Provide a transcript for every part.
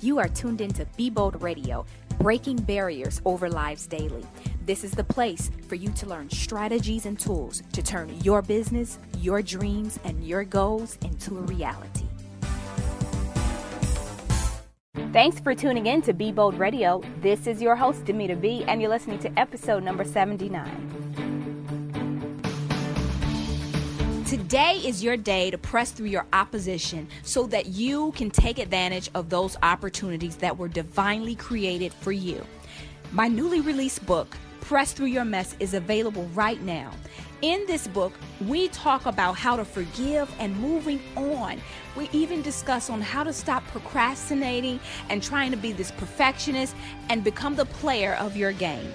You are tuned into Be Bold Radio, breaking barriers over lives daily. This is the place for you to learn strategies and tools to turn your business, your dreams, and your goals into a reality. Thanks for tuning in to Be Bold Radio. This is your host, Dymeata B, and you're listening to episode number 79. Today is your day to press through your opposition so that you can take advantage of those opportunities that were divinely created for you. My newly released book, Press Through Your Mess, is available right now. In this book, we talk about how to forgive and moving on. We even discuss on how to stop procrastinating and trying to be this perfectionist and become the player of your game.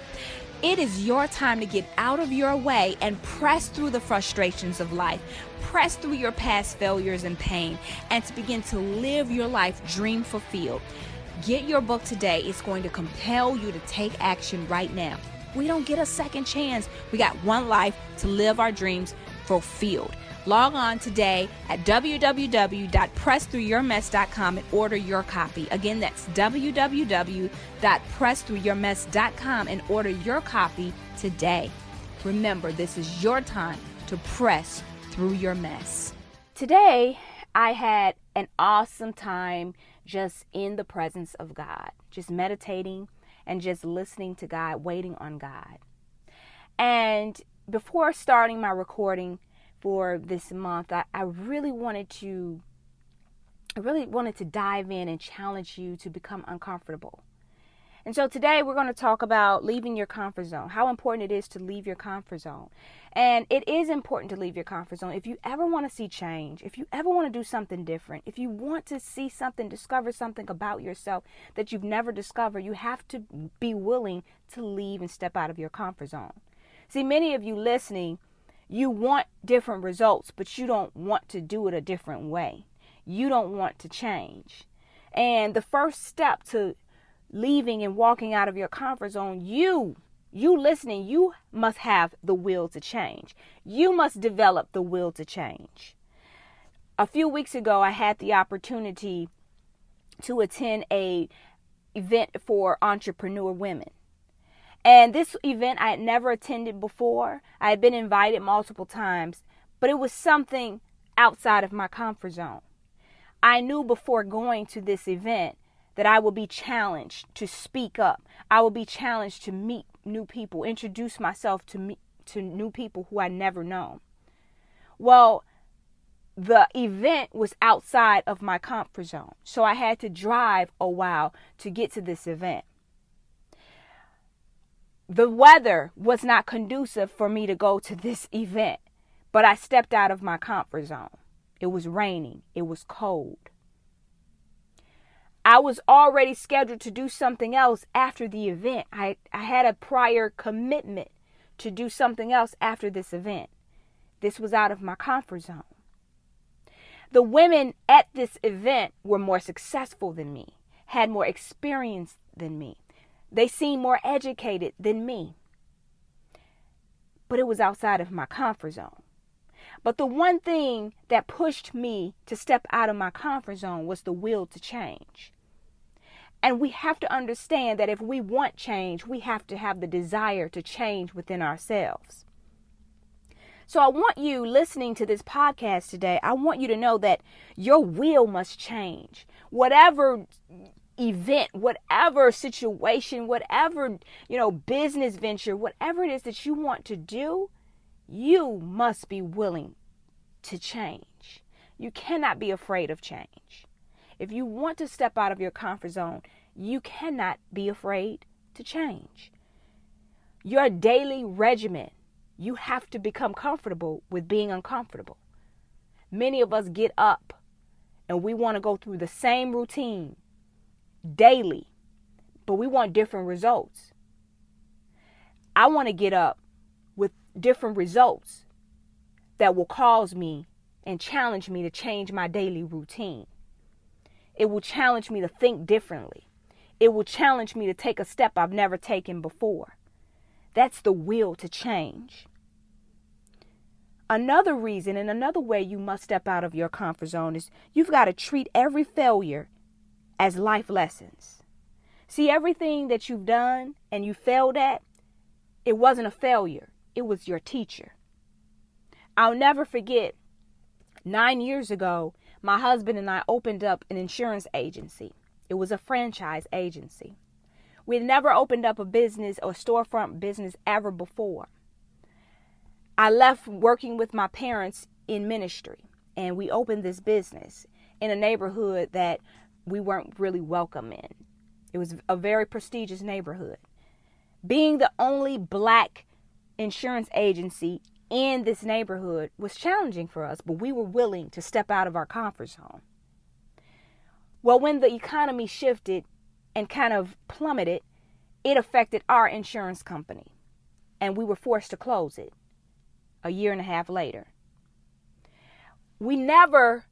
It is your time to get out of your way and press through the frustrations of life, press through your past failures and pain, and to begin to live your life dream fulfilled. Get your book today. It's going to compel you to take action right now. We don't get a second chance. We got one life to live our dreams fulfilled. Log on today at www.pressthroughyourmess.com and order your copy. Again, that's www.pressthroughyourmess.com and order your copy today. Remember, this is your time to press through your mess. Today, I had an awesome time just in the presence of God, just meditating and just listening to God, waiting on God. And before starting my recording for this month, I really wanted to dive in and challenge you to become uncomfortable. And so today we're going to talk about leaving your comfort zone, how important it is to leave your comfort zone. And it is important to leave your comfort zone. If you ever want to see change, if you ever want to do something different, if you want to see something, discover something about yourself that you've never discovered, you have to be willing to leave and step out of your comfort zone. See, many of you listening, you want different results, but you don't want to do it a different way. You don't want to change. And the first step to leaving and walking out of your comfort zone, you listening, you must have the will to change. You must develop the will to change. A few weeks ago, I had the opportunity to attend an event for entrepreneur women. And this event I had never attended before. I had been invited multiple times, but it was something outside of my comfort zone. I knew before going to this event that I would be challenged to speak up. I would be challenged to meet new people, introduce myself to new people who I never known. Well, the event was outside of my comfort zone, so I had to drive a while to get to this event. The weather was not conducive for me to go to this event, but I stepped out of my comfort zone. It was raining. It was cold. I was already scheduled to do something else after the event. I had a prior commitment to do something else after this event. This was out of my comfort zone. The women at this event were more successful than me, had more experience than me. They seemed more educated than me. But it was outside of my comfort zone. But the one thing that pushed me to step out of my comfort zone was the will to change. And we have to understand that if we want change, we have to have the desire to change within ourselves. So I want you listening to this podcast today, I want you to know that your will must change. Whatever event, whatever situation, whatever, business venture, whatever it is that you want to do, you must be willing to change. You cannot be afraid of change. If you want to step out of your comfort zone, you cannot be afraid to change. Your daily regimen, you have to become comfortable with being uncomfortable. Many of us get up and we want to go through the same routine daily, but we want different results. I want to get up with different results that will cause me and challenge me to change my daily routine. It will challenge me to think differently. It will challenge me to take a step I've never taken before. That's the will to change. Another reason and another way you must step out of your comfort zone is you've got to treat every failure as life lessons. See, everything that you've done and you failed at, it wasn't a failure. It was your teacher. I'll never forget, 9 years ago, my husband and I opened up an insurance agency. It was a franchise agency. We had never opened up a business or storefront business ever before. I left working with my parents in ministry, and we opened this business in a neighborhood that we weren't really welcome in. It was a very prestigious neighborhood. Being the only black insurance agency in this neighborhood was challenging for us, but we were willing to step out of our comfort zone. Well, when the economy shifted and kind of plummeted, it affected our insurance company, and we were forced to close it a year and a half later. We never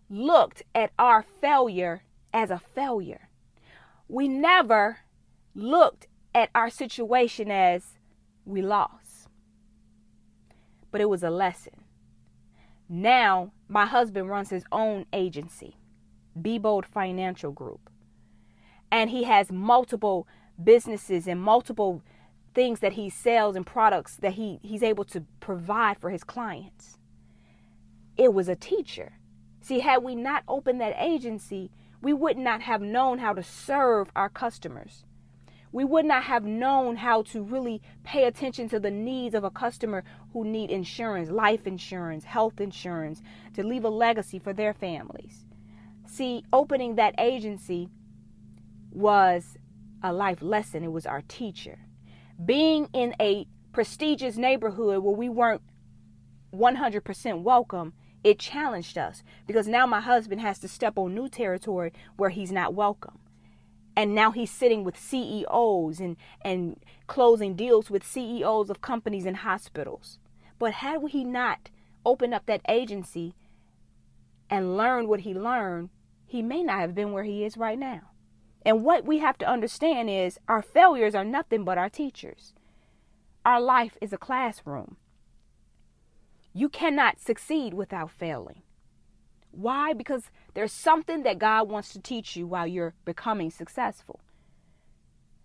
looked at our failure as a failure. We never looked at our situation as we lost. But it was a lesson. Now, my husband runs his own agency, Be Bold Financial Group. And he has multiple businesses and multiple things that he sells and products that he's able to provide for his clients. It was a teacher. See, had we not opened that agency, we would not have known how to serve our customers. We would not have known how to really pay attention to the needs of a customer who need insurance, life insurance, health insurance, to leave a legacy for their families. See, opening that agency was a life lesson. It was our teacher. Being in a prestigious neighborhood where we weren't 100% welcome, it challenged us, because now my husband has to step on new territory where he's not welcome. And now he's sitting with CEOs and closing deals with CEOs of companies and hospitals. But had he not opened up that agency and learned what he learned, he may not have been where he is right now. And what we have to understand is our failures are nothing but our teachers. Our life is a classroom. You cannot succeed without failing. Why? Because there's something that God wants to teach you while you're becoming successful.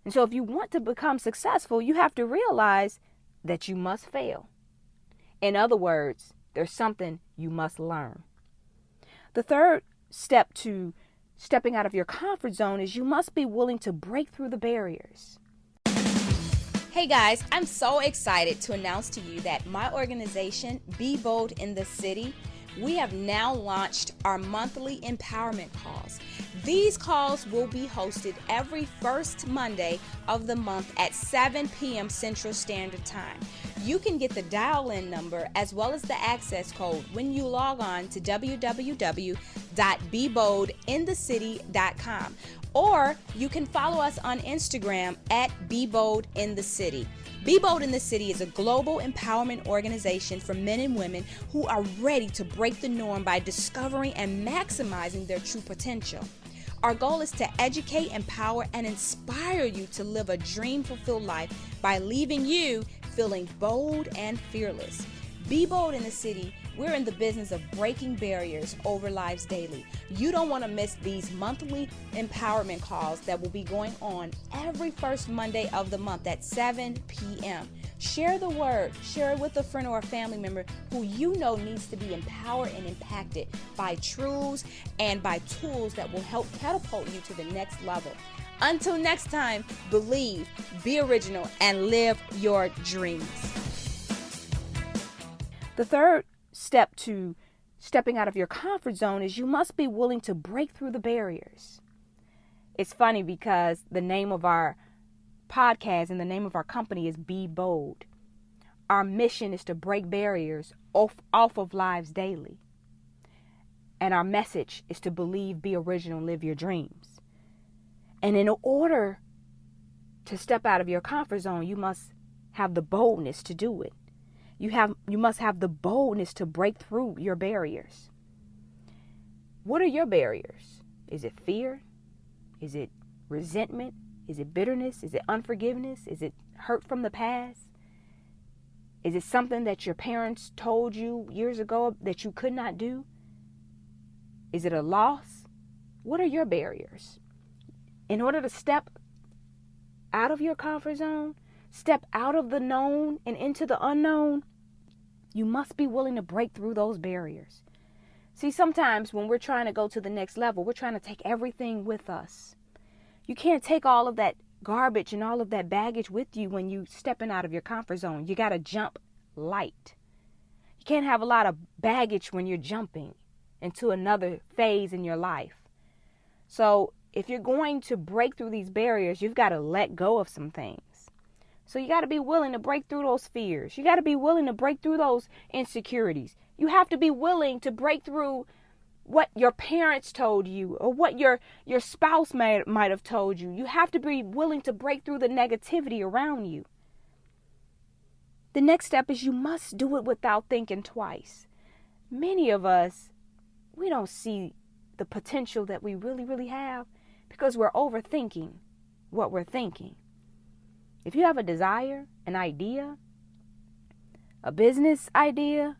And so if you want to become successful, you have to realize that you must fail. In other words, there's something you must learn. The third step to stepping out of your comfort zone is you must be willing to break through the barriers. Hey guys, I'm so excited to announce to you that my organization, Be Bold in the City, we have now launched our monthly empowerment calls. These calls will be hosted every first Monday of the month at 7 p.m. Central Standard Time. You can get the dial-in number as well as the access code when you log on to www.beboldinthecity.com, or you can follow us on Instagram at Be Bold in the City. Be Bold in the City is a global empowerment organization for men and women who are ready to break the norm by discovering and maximizing their true potential. Our goal is to educate, empower, and inspire you to live a dream-fulfilled life by leaving you feeling bold and fearless. Be Bold in the City, we're in the business of breaking barriers over lives daily. You don't want to miss these monthly empowerment calls that will be going on every first Monday of the month at 7 p.m. Share the word. Share it with a friend or a family member who you know needs to be empowered and impacted by truths and by tools that will help catapult you to the next level. Until next time, believe, be original, and live your dreams. The third step to stepping out of your comfort zone is you must be willing to break through the barriers. It's funny because the name of our podcast and the name of our company is Be Bold. Our mission is to break barriers off of lives daily. And our message is to believe, be original, live your dreams. And in order to step out of your comfort zone, you must have the boldness to do it. You must have the boldness to break through your barriers. What are your barriers? Is it fear? Is it resentment? Is it bitterness? Is it unforgiveness? Is it hurt from the past? Is it something that your parents told you years ago that you could not do? Is it a loss? What are your barriers? In order to step out of your comfort zone, step out of the known and into the unknown, you must be willing to break through those barriers. See, sometimes when we're trying to go to the next level, we're trying to take everything with us. You can't take all of that garbage and all of that baggage with you when you stepping out of your comfort zone. You got to jump light. You can't have a lot of baggage when you're jumping into another phase in your life. So if you're going to break through these barriers, you've got to let go of some things. So you got to be willing to break through those fears. You got to be willing to break through those insecurities. You have to be willing to break through what your parents told you or what your spouse might have told you. You have to be willing to break through the negativity around you. The next step is you must do it without thinking twice. Many of us, we don't see the potential that we really, really have because we're overthinking what we're thinking. If you have a desire, an idea, a business idea,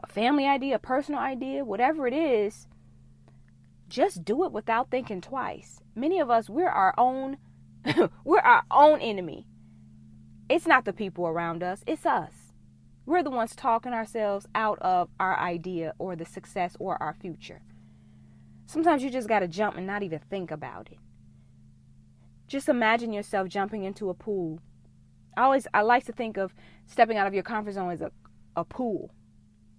a family idea, a personal idea, whatever it is, just do it without thinking twice. Many of us, we're our own enemy. It's not the people around us, it's us. We're the ones talking ourselves out of our idea or the success or our future. Sometimes you just got to jump and not even think about it. Just imagine yourself jumping into a pool. I like to think of stepping out of your comfort zone as a pool.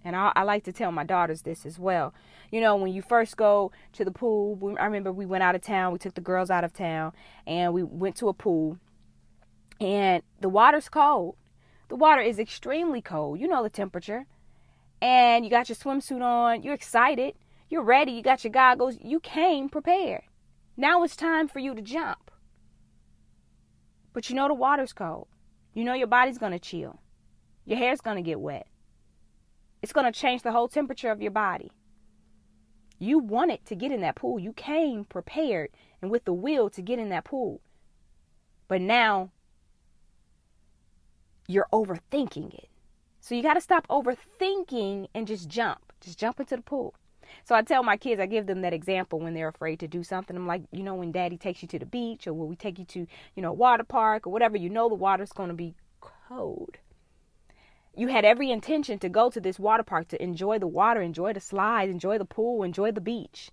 And I like to tell my daughters this as well. You know, when you first go to the pool, I remember we went out of town. We took the girls out of town and we went to a pool. And the water's cold. The water is extremely cold. You know the temperature. And you got your swimsuit on. You're excited. You're ready. You got your goggles. You came prepared. Now it's time for you to jump. But you know the water's cold. You know your body's going to chill. Your hair's going to get wet. It's going to change the whole temperature of your body. You wanted to get in that pool. You came prepared and with the will to get in that pool. But now you're overthinking it. So you got to stop overthinking and just jump. Just jump into the pool. So I tell my kids, I give them that example when they're afraid to do something. I'm like, you know, when daddy takes you to the beach or when we take you to, a water park or whatever, you know the water's going to be cold. You had every intention to go to this water park to enjoy the water, enjoy the slides, enjoy the pool, enjoy the beach.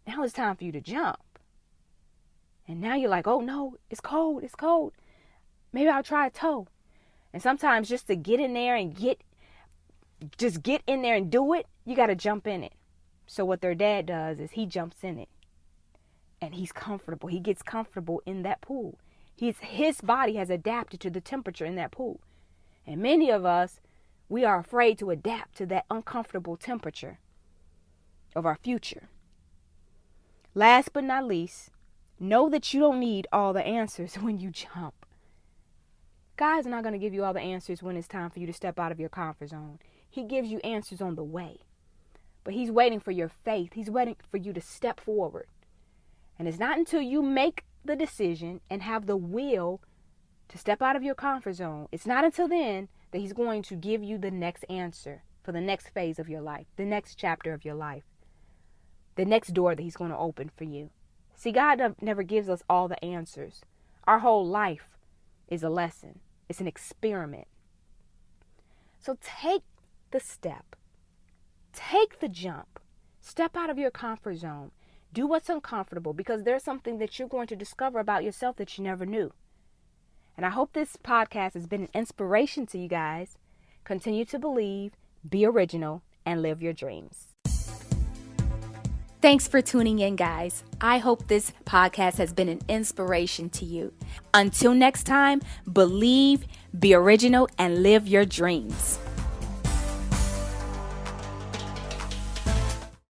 Now it's time for you to jump. And now you're like, oh no, it's cold, it's cold. Maybe I'll try a toe. And sometimes just to get in there and get in there and do it, you got to jump in it. So what their dad does is he jumps in it and he's comfortable. He gets comfortable in that pool. His body has adapted to the temperature in that pool. And many of us, we are afraid to adapt to that uncomfortable temperature of our future. Last but not least, know that you don't need all the answers when you jump. God's not going to give you all the answers when it's time for you to step out of your comfort zone. He gives you answers on the way. But he's waiting for your faith. He's waiting for you to step forward. And it's not until you make the decision and have the will to step out of your comfort zone, it's not until then that he's going to give you the next answer for the next phase of your life, the next chapter of your life, the next door that he's going to open for you. See, God never gives us all the answers. Our whole life is a lesson. It's an experiment. So take the step. Take the jump. Step out of your comfort zone. Do what's uncomfortable because there's something that you're going to discover about yourself that you never knew. And I hope this podcast has been an inspiration to you guys. Continue to believe, be original, and live your dreams. Thanks for tuning in, guys. I hope this podcast has been an inspiration to you. Until next time, believe, be original, and live your dreams.